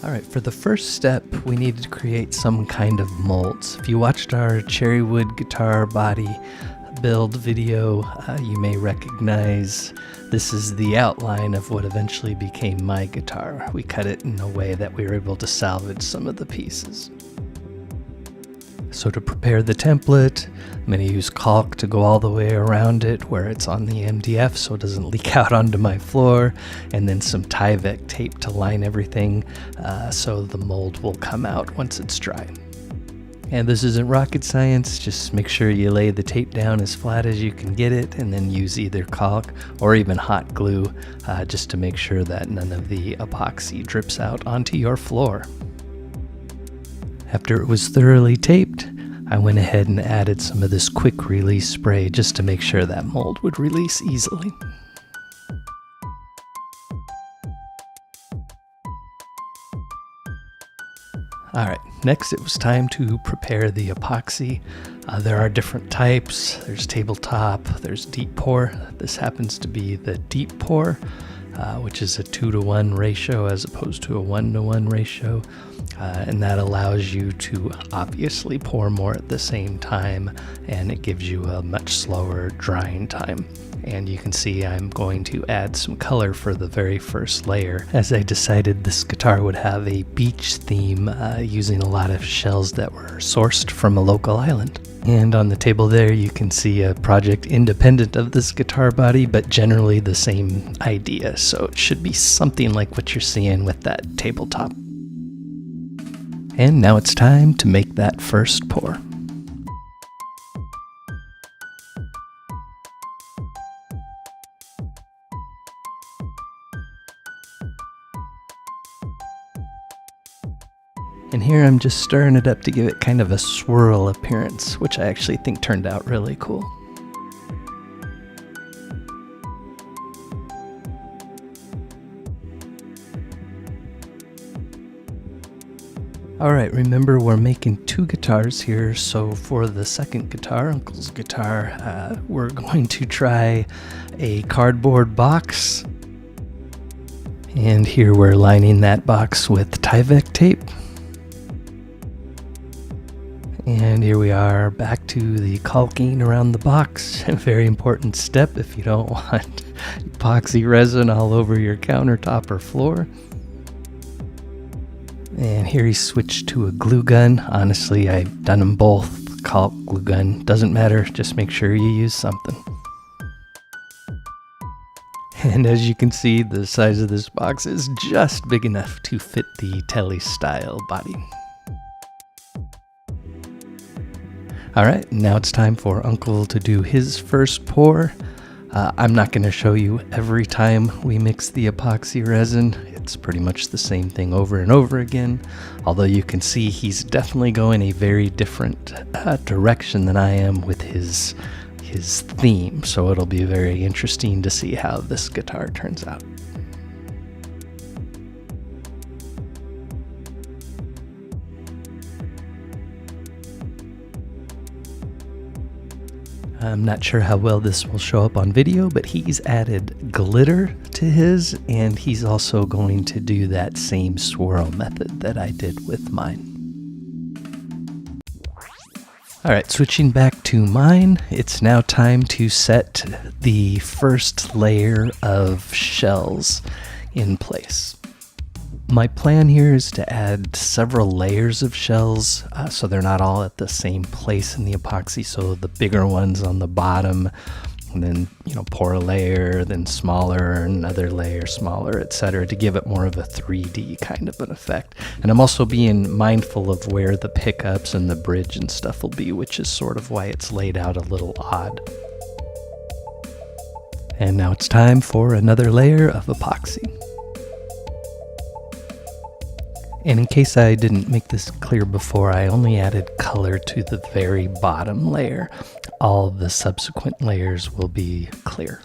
Alright, for the first step, we needed to create some kind of molds. If you watched our cherry wood guitar body build video, you may recognize this is the outline of what eventually became my guitar. We cut it in a way that we were able to salvage some of the pieces. So to prepare the template, I'm going to use caulk to go all the way around it where it's on the MDF so it doesn't leak out onto my floor, and then some Tyvek tape to line everything so the mold will come out once it's dry. And this isn't rocket science, just make sure you lay the tape down as flat as you can get it and then use either caulk or even hot glue just to make sure that none of the epoxy drips out onto your floor. After it was thoroughly taped, I went ahead and added some of this quick release spray just to make sure that mold would release easily. Alright, next it was time to prepare the epoxy. There are different types. There's tabletop, there's deep pour. This happens to be the deep pour, which is a 2-to-1 ratio as opposed to a 1-to-1 ratio. And that allows you to obviously pour more at the same time, and it gives you a much slower drying time. And you can see I'm going to add some color for the very first layer, as I decided this guitar would have a beach theme using a lot of shells that were sourced from a local island. And on the table there you can see a project independent of this guitar body, but generally the same idea, so it should be something like what you're seeing with that tabletop. And now it's time to make that first pour. And here I'm just stirring it up to give it kind of a swirl appearance, which I actually think turned out really cool. Alright, remember we're making 2 guitars here, so for the second guitar, Uncle's guitar, we're going to try a cardboard box. And here we're lining that box with Tyvek tape. And here we are back to the caulking around the box. A very important step if you don't want epoxy resin all over your countertop or floor. And here he switched to a glue gun. Honestly, I've done them both. Caulk, glue gun, doesn't matter. Just make sure you use something. And as you can see, the size of this box is just big enough to fit the Telly style body. Alright, now it's time for Uncle to do his first pour. I'm not going to show you every time we mix the epoxy resin. It's pretty much the same thing over and over again, although you can see he's definitely going a very different direction than I am with his theme, so it'll be very interesting to see how this guitar turns out. I'm not sure how well this will show up on video, but he's added glitter to his, and he's also going to do that same swirl method that I did with mine. Alright, switching back to mine, it's now time to set the first layer of shells in place. My plan here is to add several layers of shells so they're not all at the same place in the epoxy, so the bigger ones on the bottom, and then pour a layer, then smaller, another layer, smaller, etc., to give it more of a 3D kind of an effect. And I'm also being mindful of where the pickups and the bridge and stuff will be, which is sort of why it's laid out a little odd. And now it's time for another layer of epoxy. And in case I didn't make this clear before, I only added color to the very bottom layer. All the subsequent layers will be clear.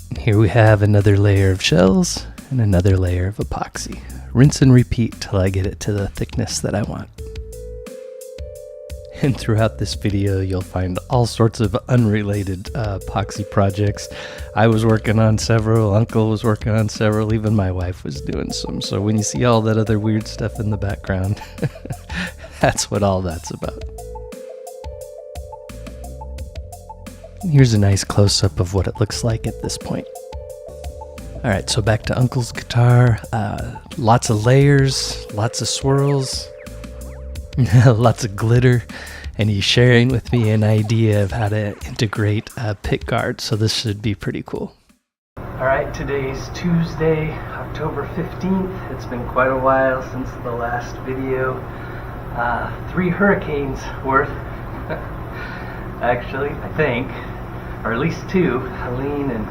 And here we have another layer of shells and another layer of epoxy. Rinse and repeat till I get it to the thickness that I want. And throughout this video, you'll find all sorts of unrelated epoxy projects. I was working on several, Uncle was working on several, even my wife was doing some. So when you see all that other weird stuff in the background, that's what all that's about. Here's a nice close-up of what it looks like at this point. All right, so back to Uncle's guitar. Lots of layers, lots of swirls, lots of glitter, and he's sharing with me an idea of how to integrate a pick guard, so this should be pretty cool. All right, today's Tuesday, October 15th. It's been quite a while since the last video. 3 hurricanes worth, actually, I think, or at least 2, Helene and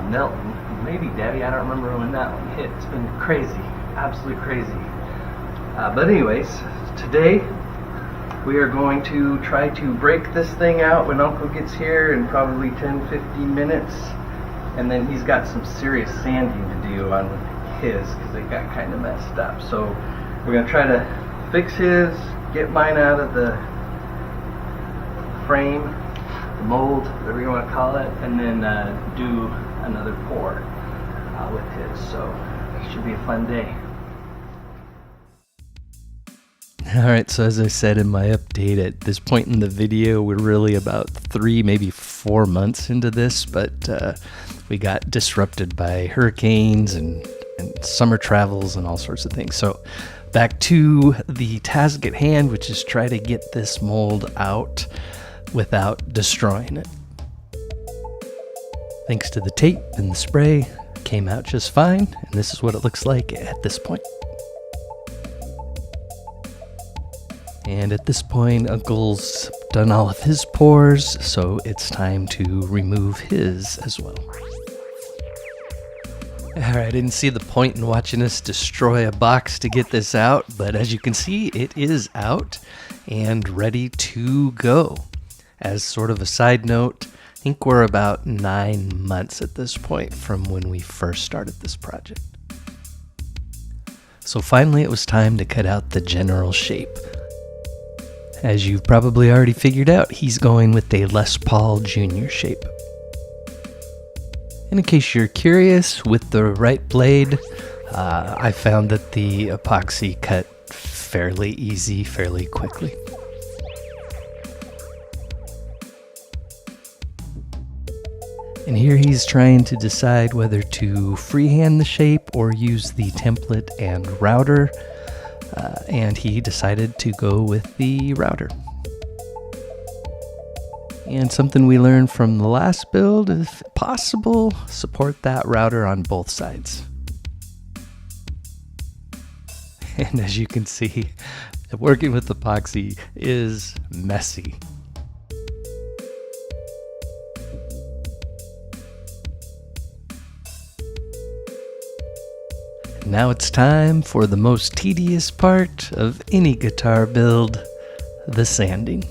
Milton, maybe Debbie, I don't remember when that one hit. It's been crazy, absolutely crazy. But anyways, today we are going to try to break this thing out when Uncle gets here in probably 10-15 minutes, and then he's got some serious sanding to do on his because they got kind of messed up. So we're going to try to fix his, get mine out of the frame, the mold, whatever you want to call it, and then do another pour with his. So it should be a fun day. Alright, so as I said in my update, at this point in the video, we're really about 3, maybe 4 months into this, but we got disrupted by hurricanes and summer travels and all sorts of things. So back to the task at hand, which is try to get this mold out without destroying it. Thanks to the tape and the spray, came out just fine, and this is what it looks like at this point. And at this point, Uncle's done all of his pours, so it's time to remove his as well. Alright, I didn't see the point in watching us destroy a box to get this out, but as you can see, it is out and ready to go. As sort of a side note, I think we're about 9 months at this point from when we first started this project. So finally it was time to cut out the general shape. As you've probably already figured out, he's going with a Les Paul Jr. shape. And in case you're curious, with the right blade, I found that the epoxy cut fairly easy, fairly quickly. And here he's trying to decide whether to freehand the shape or use the template and router. And he decided to go with the router. And something we learned from the last build, if possible, support that router on both sides. And as you can see, working with epoxy is messy. Now it's time for the most tedious part of any guitar build, the sanding.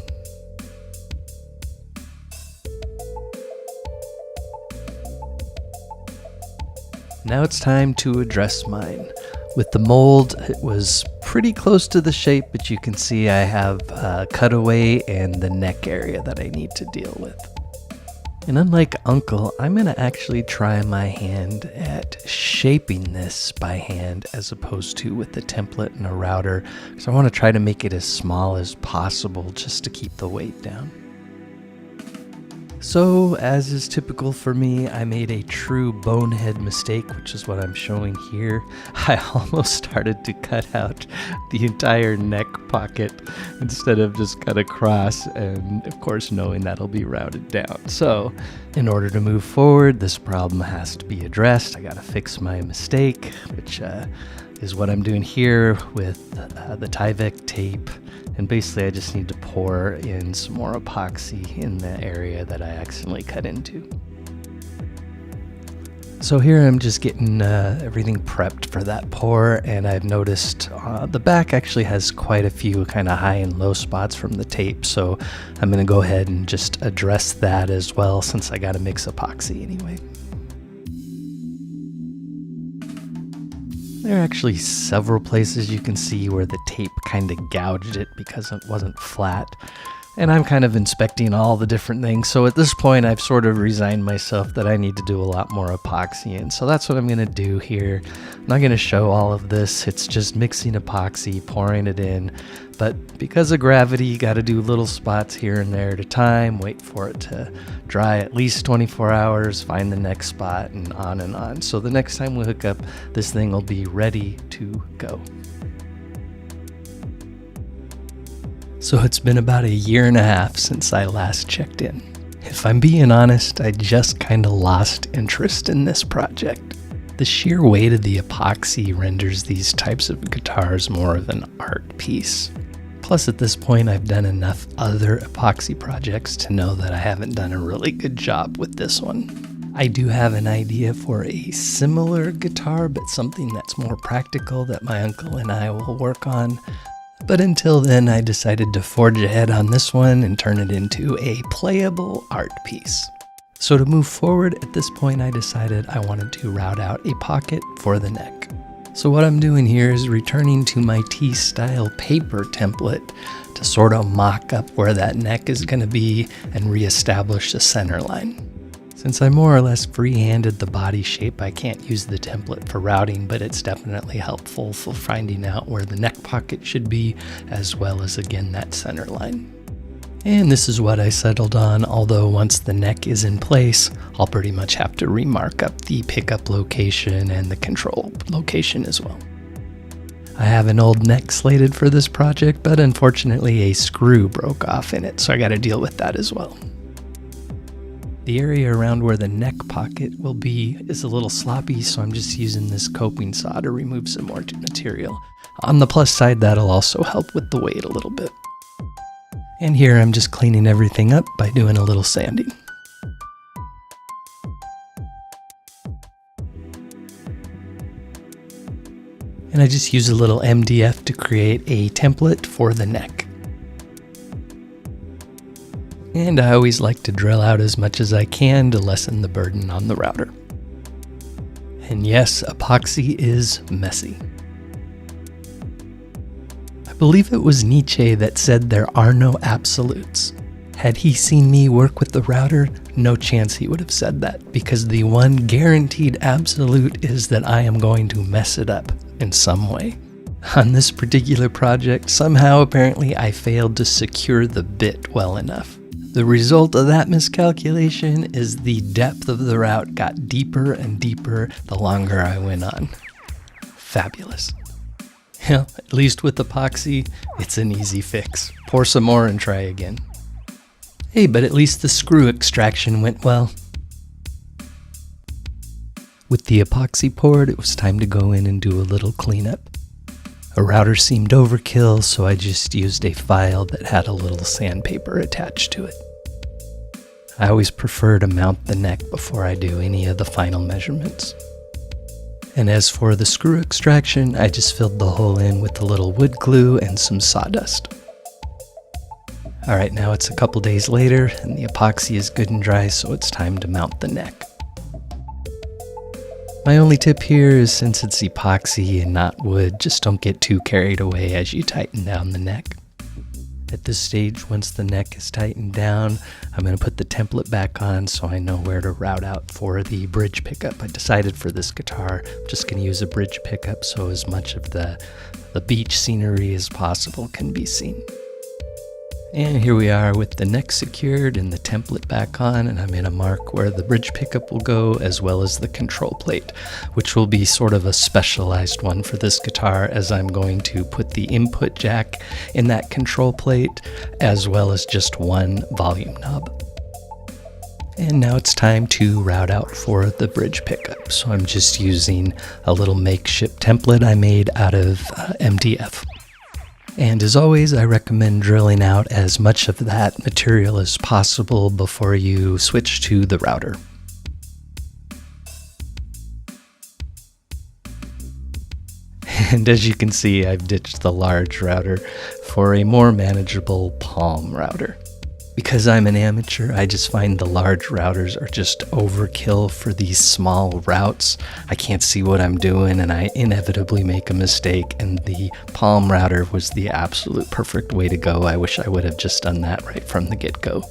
Now it's time to address mine. With the mold, it was pretty close to the shape, but you can see I have a cutaway and the neck area that I need to deal with. And unlike Uncle, I'm going to actually try my hand at shaping this by hand as opposed to with the template and a router, because I want to try to make it as small as possible just to keep the weight down. So, as is typical for me, I made a true bonehead mistake, which is what I'm showing here. I almost started to cut out the entire neck pocket instead of just cut across, and of course knowing that'll be routed down. So, in order to move forward, this problem has to be addressed. I gotta fix my mistake, which is what I'm doing here with the Tyvek tape. And basically I just need to pour in some more epoxy in the area that I accidentally cut into. So here I'm just getting everything prepped for that pour, and I've noticed the back actually has quite a few kind of high and low spots from the tape, so I'm going to go ahead and just address that as well since I got to mix epoxy anyway. There are actually several places you can see where the tape kind of gouged it because it wasn't flat. And I'm kind of inspecting all the different things. So at this point, I've sort of resigned myself that I need to do a lot more epoxy. And so that's what I'm going to do here. I'm not going to show all of this. It's just mixing epoxy, pouring it in. But because of gravity, you got to do little spots here and there at a time, wait for it to dry at least 24 hours, find the next spot, and on and on. So the next time we hook up, this thing will be ready to go. So it's been about 1.5 years since I last checked in. If I'm being honest, I just kind of lost interest in this project. The sheer weight of the epoxy renders these types of guitars more of an art piece. Plus at this point I've done enough other epoxy projects to know that I haven't done a really good job with this one. I do have an idea for a similar guitar, but something that's more practical that my uncle and I will work on. But until then, I decided to forge ahead on this one and turn it into a playable art piece. So to move forward, at this point I decided I wanted to route out a pocket for the neck. So what I'm doing here is returning to my T-style paper template to sort of mock up where that neck is going to be and reestablish the center line. Since I more or less free-handed the body shape, I can't use the template for routing, but it's definitely helpful for finding out where the neck pocket should be, as well as, again, that center line. And this is what I settled on, although once the neck is in place, I'll pretty much have to remark up the pickup location and the control location as well. I have an old neck slated for this project, but unfortunately a screw broke off in it, so I got to deal with that as well. The area around where the neck pocket will be is a little sloppy, so I'm just using this coping saw to remove some more material. On the plus side, that'll also help with the weight a little bit. And here I'm just cleaning everything up by doing a little sanding. And I just use a little MDF to create a template for the neck. And I always like to drill out as much as I can to lessen the burden on the router. And yes, epoxy is messy. I believe it was Nietzsche that said there are no absolutes. Had he seen me work with the router, no chance he would have said that, because the one guaranteed absolute is that I am going to mess it up in some way. On this particular project, somehow apparently I failed to secure the bit well enough. The result of that miscalculation is the depth of the route got deeper and deeper the longer I went on. Fabulous. Well, at least with epoxy, it's an easy fix. Pour some more and try again. Hey, but at least the screw extraction went well. With the epoxy poured, it was time to go in and do a little cleanup. A router seemed overkill, so I just used a file that had a little sandpaper attached to it. I always prefer to mount the neck before I do any of the final measurements. And as for the screw extraction, I just filled the hole in with a little wood glue and some sawdust. Alright, now it's a couple days later, and the epoxy is good and dry, so it's time to mount the neck. My only tip here is, since it's epoxy and not wood, just don't get too carried away as you tighten down the neck. At this stage, once the neck is tightened down, I'm going to put the template back on so I know where to route out for the bridge pickup. I decided for this guitar, I'm just going to use a bridge pickup so as much of the beach scenery as possible can be seen. And here we are with the neck secured and the template back on, and I'm going to mark where the bridge pickup will go, as well as the control plate, which will be sort of a specialized one for this guitar, as I'm going to put the input jack in that control plate, as well as just one volume knob. And now it's time to route out for the bridge pickup. So I'm just using a little makeshift template I made out of MDF. And as always, I recommend drilling out as much of that material as possible before you switch to the router. And as you can see, I've ditched the large router for a more manageable palm router. Because I'm an amateur, I just find the large routers are just overkill for these small routes. I can't see what I'm doing and I inevitably make a mistake, and the palm router was the absolute perfect way to go. I wish I would have just done that right from the get-go.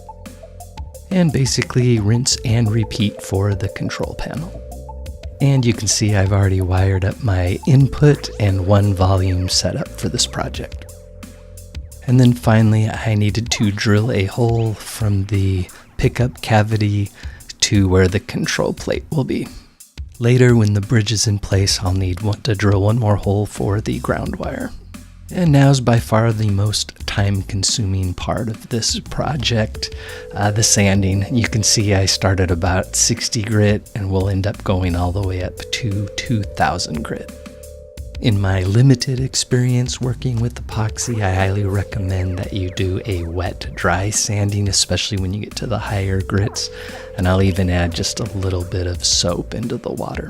And basically rinse and repeat for the control panel. And you can see I've already wired up my input and one volume setup for this project. And then finally, I needed to drill a hole from the pickup cavity to where the control plate will be. Later, when the bridge is in place, I'll need to drill one more hole for the ground wire. And now's by far the most time-consuming part of this project, the sanding. You can see I started about 60 grit and we'll end up going all the way up to 2000 grit. In my limited experience working with epoxy, I highly recommend that you do a wet-dry sanding, especially when you get to the higher grits, and I'll even add just a little bit of soap into the water.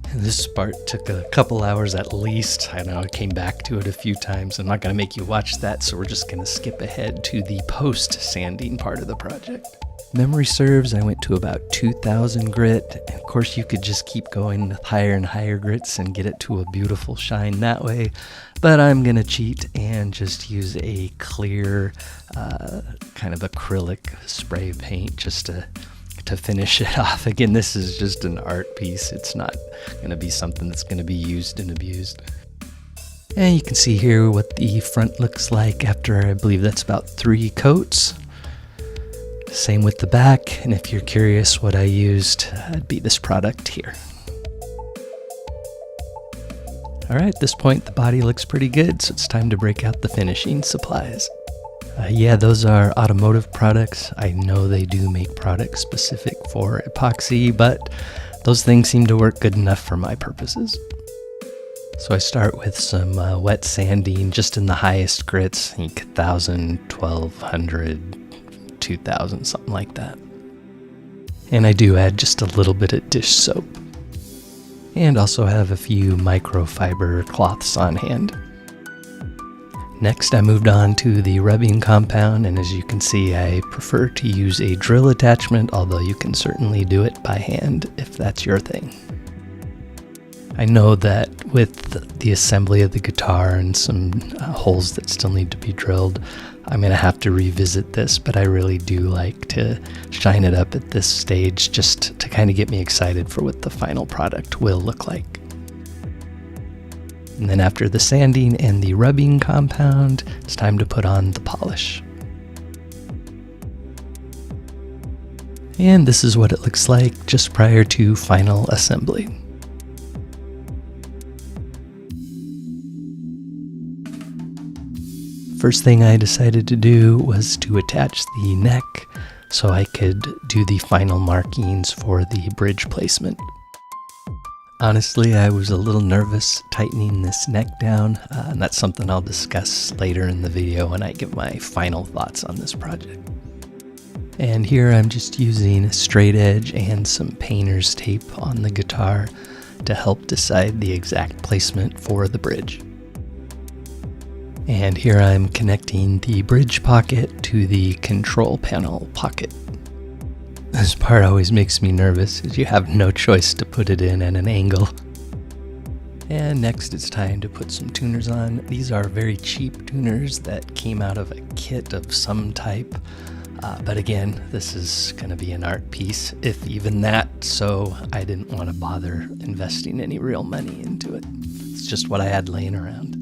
And this part took a couple hours at least. I know I came back to it a few times. I'm not going to make you watch that, so we're just going to skip ahead to the post-sanding part of the project. Memory serves, I went to about 2000 grit, and of course you could just keep going with higher and higher grits and get it to a beautiful shine that way, but I'm gonna cheat and just use a clear kind of acrylic spray paint just to finish it off. Again, this is just an art piece. It's not gonna be something that's gonna be used and abused. And you can see here what the front looks like after, I believe that's about 3 coats. Same with the back, and if you're curious what I used, it'd be this product here. Alright, at this point the body looks pretty good, so it's time to break out the finishing supplies. Yeah, those are automotive products. I know they do make products specific for epoxy, but those things seem to work good enough for my purposes. So I start with some wet sanding just in the highest grits, I think 1000, 1200, 2000, something like that. And I do add just a little bit of dish soap. And also have a few microfiber cloths on hand. Next, I moved on to the rubbing compound, and as you can see, I prefer to use a drill attachment, although you can certainly do it by hand if that's your thing. I know that with the assembly of the guitar and some holes that still need to be drilled, I'm going to have to revisit this, but I really do like to shine it up at this stage just to kind of get me excited for what the final product will look like. And then after the sanding and the rubbing compound, it's time to put on the polish. And this is what it looks like just prior to final assembly. First thing I decided to do was to attach the neck so I could do the final markings for the bridge placement. Honestly, I was a little nervous tightening this neck down, and that's something I'll discuss later in the video when I give my final thoughts on this project. And here I'm just using a straight edge and some painter's tape on the guitar to help decide the exact placement for the bridge. And here I'm connecting the bridge pocket to the control panel pocket. This part always makes me nervous, as you have no choice to put it in at an angle. And next it's time to put some tuners on. These are very cheap tuners that came out of a kit of some type. But again, this is going to be an art piece, if even that, so I didn't want to bother investing any real money into it. It's just what I had laying around.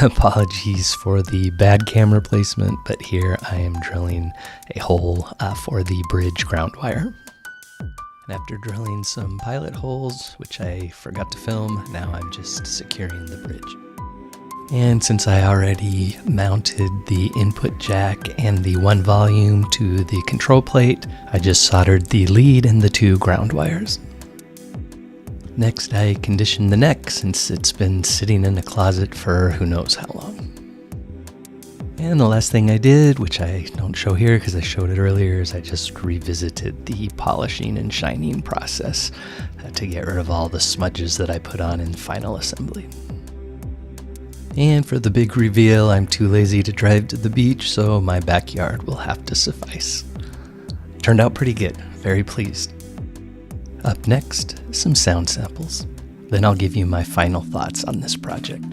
Apologies for the bad camera placement, but here I am drilling a hole for the bridge ground wire. And after drilling some pilot holes, which I forgot to film, now I'm just securing the bridge. And since I already mounted the input jack and the one volume to the control plate, I just soldered the lead and the 2 ground wires. Next, I conditioned the neck since it's been sitting in a closet for who knows how long. And the last thing I did, which I don't show here because I showed it earlier, is I just revisited the polishing and shining process to get rid of all the smudges that I put on in final assembly. And for the big reveal, I'm too lazy to drive to the beach, so my backyard will have to suffice. Turned out pretty good, very pleased. Up next, some sound samples. Then I'll give you my final thoughts on this project.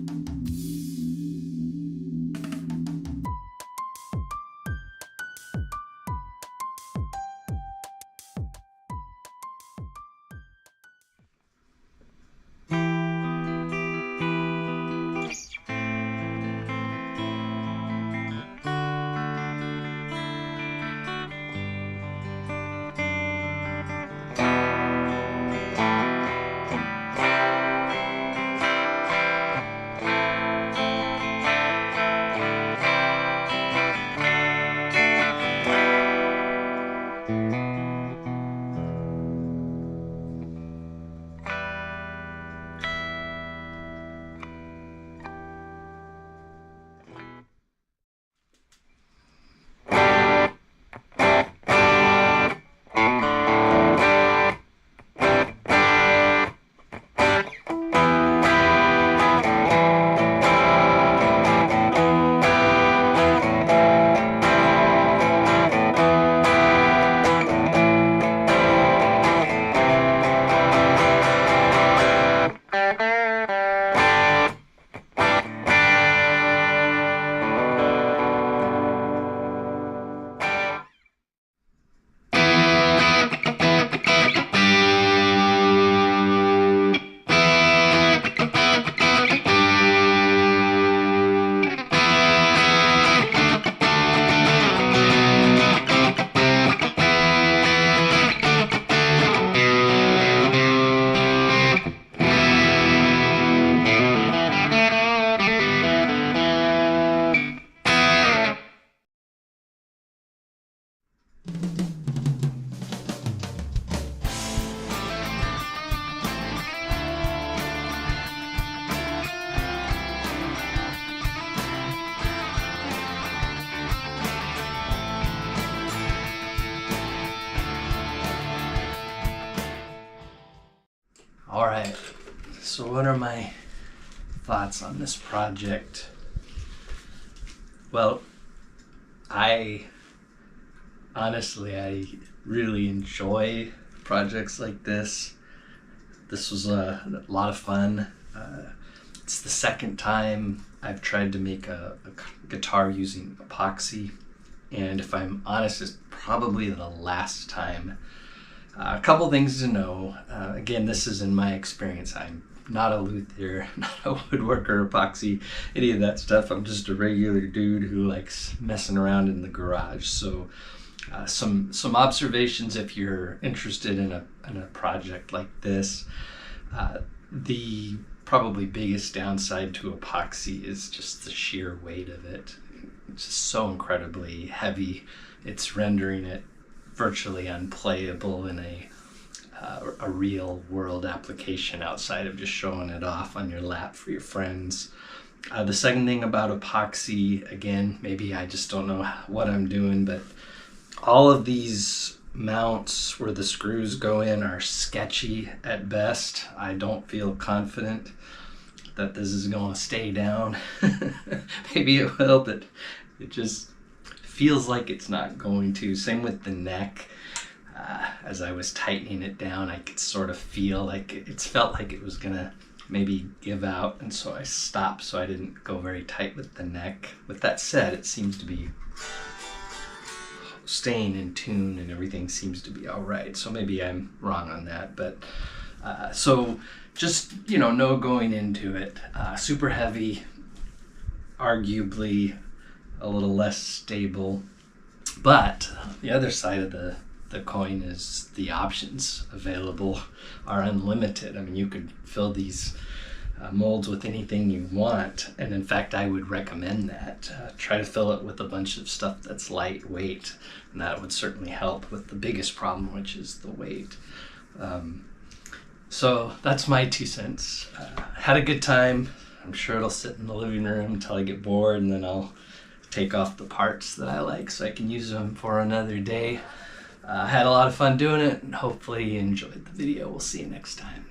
All right, so what are my thoughts on this project? Well, I really enjoy projects like this. This was a lot of fun. It's the second time I've tried to make a guitar using epoxy, and if I'm honest, it's probably the last time. A couple things to know. Again, this is in my experience. I'm not a luthier, not a woodworker, epoxy, any of that stuff. I'm just a regular dude who likes messing around in the garage. So some observations if you're interested in a project like this. The probably biggest downside to epoxy is just the sheer weight of it. It's just so incredibly heavy. It's rendering it virtually unplayable in a real world application outside of just showing it off on your lap for your friends. The second thing about epoxy, again, maybe I just don't know what I'm doing, but all of these mounts where the screws go in are sketchy at best. I don't feel confident that this is going to stay down. Maybe it will, but it just feels like it's not going to. Same with the neck. As I was tightening it down, I could sort of feel like it felt like it was gonna maybe give out, and so I stopped so I didn't go very tight with the neck. With that said, it seems to be staying in tune and everything seems to be all right. So maybe I'm wrong on that, but so just, know going into it, super heavy, arguably a little less stable, but the other side of the coin is the options available are unlimited. I mean, you could fill these molds with anything you want, and in fact I would recommend that. Try to fill it with a bunch of stuff that's lightweight, and that would certainly help with the biggest problem, which is the weight. So that's my 2 cents. Had a good time. I'm sure it'll sit in the living room until I get bored, and then I'll take off the parts that I like so I can use them for another day. Had a lot of fun doing it, and hopefully you enjoyed the video. We'll see you next time.